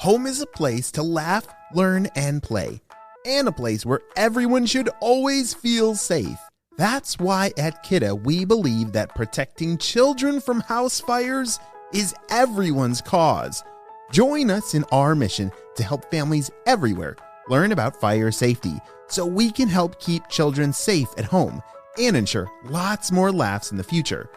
Home is a place to laugh, learn, and play, and a place where everyone should always feel safe. That's why at Kidda we believe that protecting children from house fires is everyone's cause. Join us in our mission to help families everywhere learn about fire safety so we can help keep children safe at home and ensure lots more laughs in the future.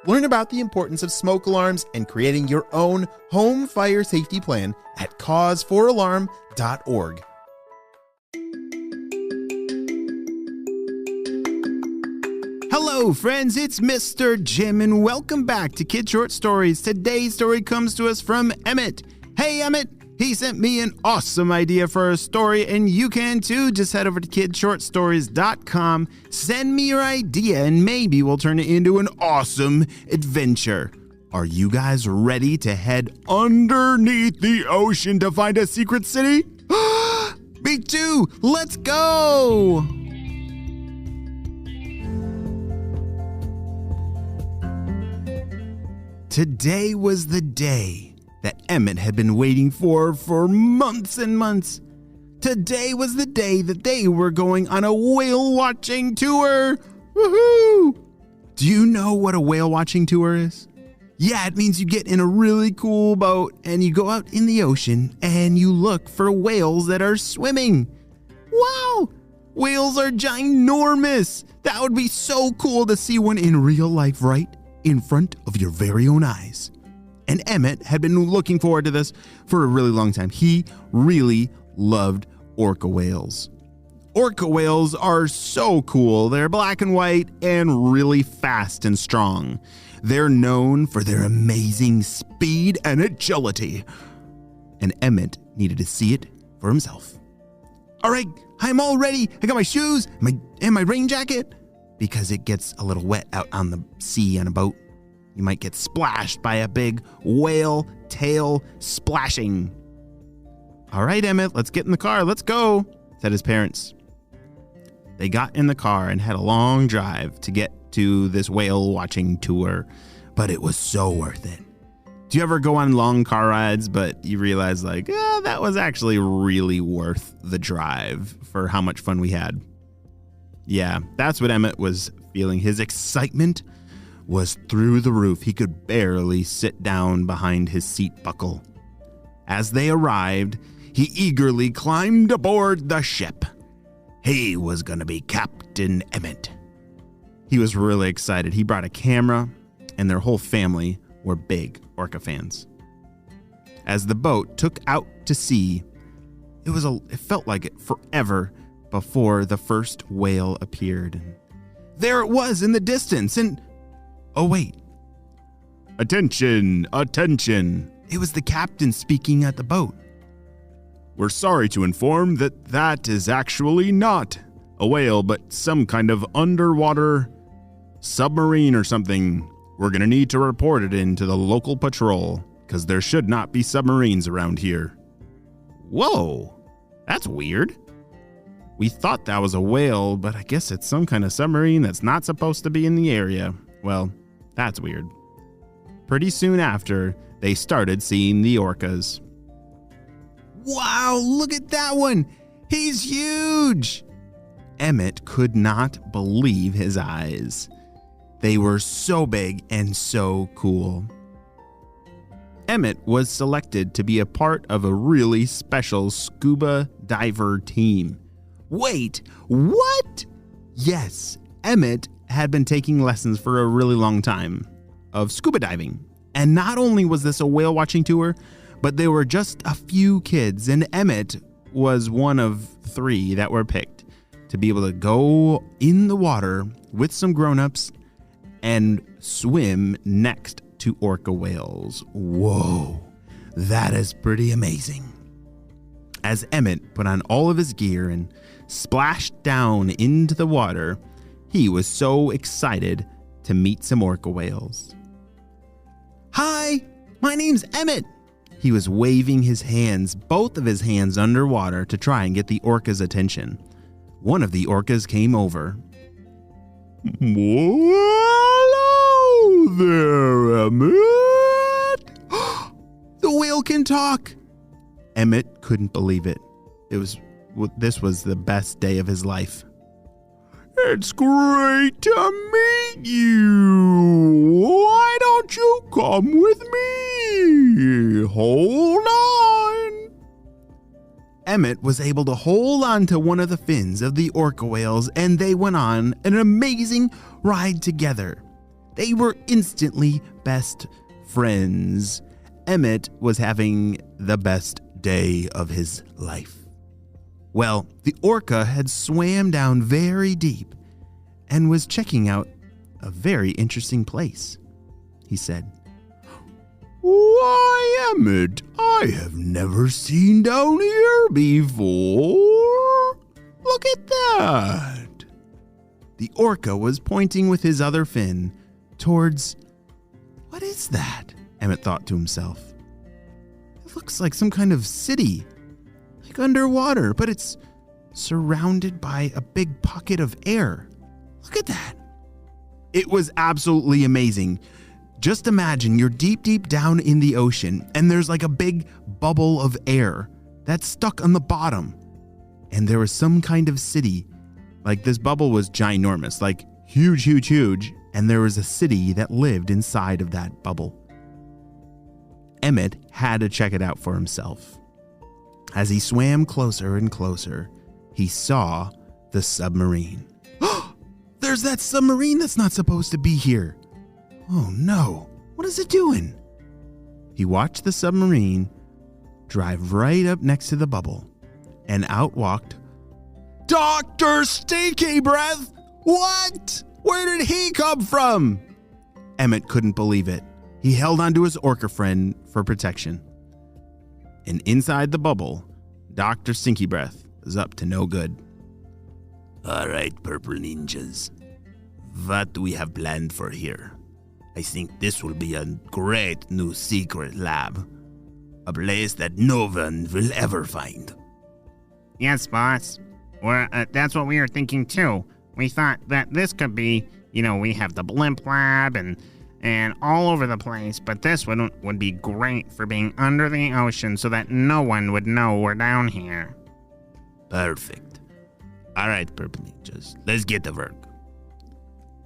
Learn about the importance of smoke alarms and creating your own home fire safety plan at cause4alarm.org. Hello friends, it's Mr. Jim and welcome back to Kid Short Stories. Today's story comes to us from Emmett. Hey Emmett, he sent me an awesome idea for a story and you can too. Just head over to kidshortstories.com, send me your idea and maybe we'll turn it into an awesome adventure. Are you guys ready to head underneath the ocean to find a secret city? Me too, let's go! Today was the day that Emmett had been waiting for months and months. Today was the day that they were going on a whale watching tour. Woohoo! Do you know what a whale watching tour is? Yeah, it means you get in a really cool boat and you go out in the ocean and you look for whales that are swimming. Wow! Whales are ginormous. That would be so cool to see one in real life, right? In front of your very own eyes. And Emmett had been looking forward to this for a really long time. He really loved orca whales. Orca whales are so cool. They're black and white and really fast and strong. They're known for their amazing speed and agility. And Emmett needed to see it for himself. All right, I'm all ready. I got my shoes and my rain jacket. Because it gets a little wet out on the sea on a boat. You might get splashed by a big whale tail splashing. All right, Emmett, let's get in the car. Let's go, said his parents. They got in the car and had a long drive to get to this whale watching tour, but it was so worth it. Do you ever go on long car rides, but you realize that was actually really worth the drive for how much fun we had? Yeah, that's what Emmett was feeling. His excitement was through the roof. He could barely sit down behind his seat buckle. As they arrived, he eagerly climbed aboard the ship. He was going to be Captain Emmett. He was really excited. He brought a camera, and their whole family were big orca fans. As the boat took out to sea, it felt like it forever before the first whale appeared. There it was in the distance, and oh wait. Attention, attention. It was the captain speaking at the boat. We're sorry to inform that is actually not a whale, but some kind of underwater submarine or something. We're going to need to report it into the local patrol, because there should not be submarines around here. Whoa, that's weird. We thought that was a whale, but I guess it's some kind of submarine that's not supposed to be in the area. Well, that's weird. Pretty soon after, they started seeing the orcas. Wow, look at that one! He's huge! Emmett could not believe his eyes. They were so big and so cool. Emmett was selected to be a part of a really special scuba diver team. Wait, what? Yes, Emmett had been taking lessons for a really long time of scuba diving. And not only was this a whale watching tour, but there were just a few kids, and Emmett was one of 3 that were picked to be able to go in the water with some grown-ups and swim next to orca whales. Whoa, that is pretty amazing. As Emmett put on all of his gear and splashed down into the water, he was so excited to meet some orca whales. Hi, my name's Emmett. He was waving his hands, both of his hands underwater, to try and get the orca's attention. One of the orcas came over. Hello there, Emmett. The whale can talk. Emmett couldn't believe it. This was the best day of his life. It's great to meet you. Why don't you come with me? Hold on. Emmett was able to hold on to one of the fins of the orca whales, and they went on an amazing ride together. They were instantly best friends. Emmett was having the best day of his life. Well, the orca had swam down very deep and was checking out a very interesting place. He said, "Why, Emmett, I have never seen down here before. Look at that." The orca was pointing with his other fin towards, what is that? Emmett thought to himself. It looks like some kind of city, like underwater, but it's surrounded by a big pocket of air. Look at that. It was absolutely amazing. Just imagine you're deep, deep down in the ocean, and there's like a big bubble of air that's stuck on the bottom. And there was some kind of city. Like this bubble was ginormous, like huge, huge, huge. And there was a city that lived inside of that bubble. Emmett had to check it out for himself. As he swam closer and closer, he saw the submarine. There's that submarine that's not supposed to be here. Oh no, what is it doing? He watched the submarine drive right up next to the bubble, and out walked Dr. Stinky Breath. What? Where did he come from? Emmett couldn't believe it. He held onto his orca friend for protection. And inside the bubble, Dr. Stinky Breath was up to no good. All right, purple ninjas. What do we have planned for here? I think this will be a great new secret lab. A place that no one will ever find. Yes, boss. That's what we were thinking too. We thought that this could be, we have the blimp lab and all over the place, but this would be great for being under the ocean so that no one would know we're down here. Perfect. All right, purple ninjas, let's get to work.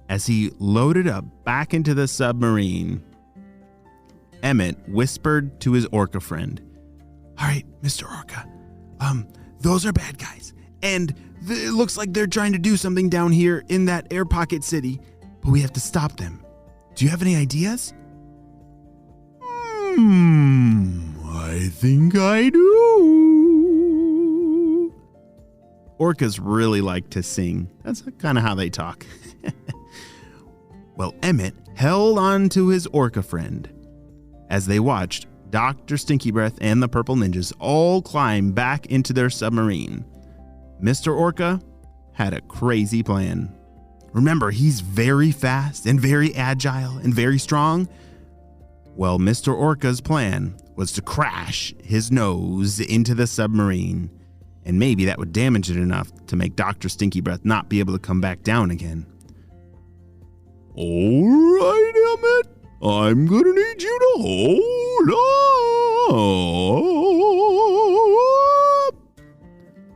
As he loaded up back into the submarine, Emmett whispered to his orca friend, "All right, Mr. Orca, those are bad guys, and it looks like they're trying to do something down here in that air pocket city, but we have to stop them. Do you have any ideas?" I think I do. Orcas really like to sing. That's kind of how they talk. Well, Emmett held on to his orca friend as they watched Dr. Stinky Breath and the Purple Ninjas all climb back into their submarine. Mr. Orca had a crazy plan. Remember, he's very fast and very agile and very strong. Well, Mr. Orca's plan was to crash his nose into the submarine, and maybe that would damage it enough to make Dr. Stinky Breath not be able to come back down again. All right, Emmett, I'm gonna need you to hold up.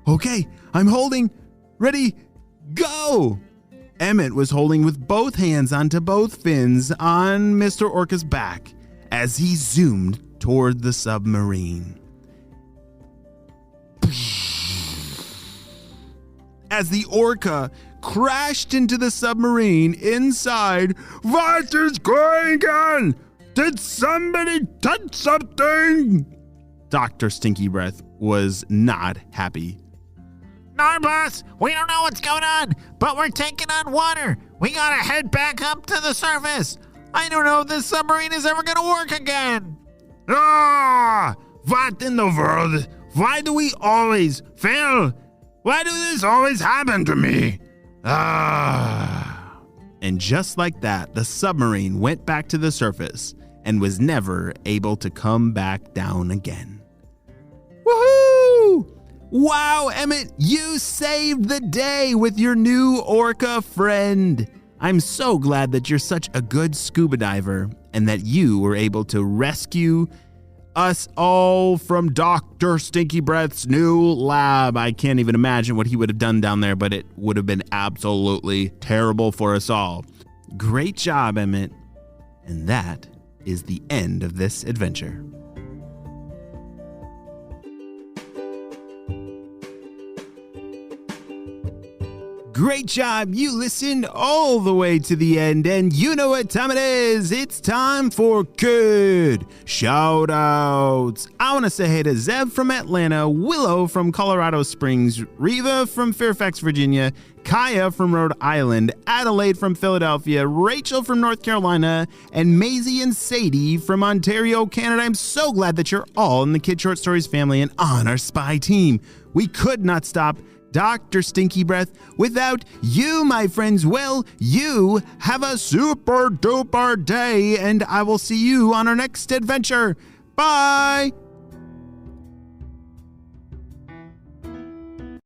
Okay, I'm holding. Ready, go! Emmett was holding with both hands onto both fins on Mr. Orca's back as he zoomed toward the submarine. As the orca crashed into the submarine inside, "What is going on? Did somebody touch something?" Dr. Stinky Breath was not happy. No, boss, we don't know what's going on, but we're taking on water. We gotta head back up to the surface. I don't know if this submarine is ever gonna work again. What in the world? Why do we always fail? Why does this always happen to me? And just like that, the submarine went back to the surface and was never able to come back down again. Woohoo! Wow, Emmett, you saved the day with your new orca friend. I'm so glad that you're such a good scuba diver and that you were able to rescue us all from Dr. Stinky Breath's new lab. I can't even imagine what he would have done down there, but it would have been absolutely terrible for us all. Great job, Emmett. And that is the end of this adventure. Great job. You listened all the way to the end, and you know what time it is. It's time for good shout outs. I want to say hey to Zev from Atlanta, Willow from Colorado Springs, Reva from Fairfax, Virginia, Kaya from Rhode Island, Adelaide from Philadelphia, Rachel from North Carolina, and Maisie and Sadie from Ontario, Canada. I'm so glad that you're all in the Kid Short Stories family and on our spy team. We could not stop Dr. Stinky Breath without you, my friends. Well, you have a super duper day, and I will see you on our next adventure. Bye!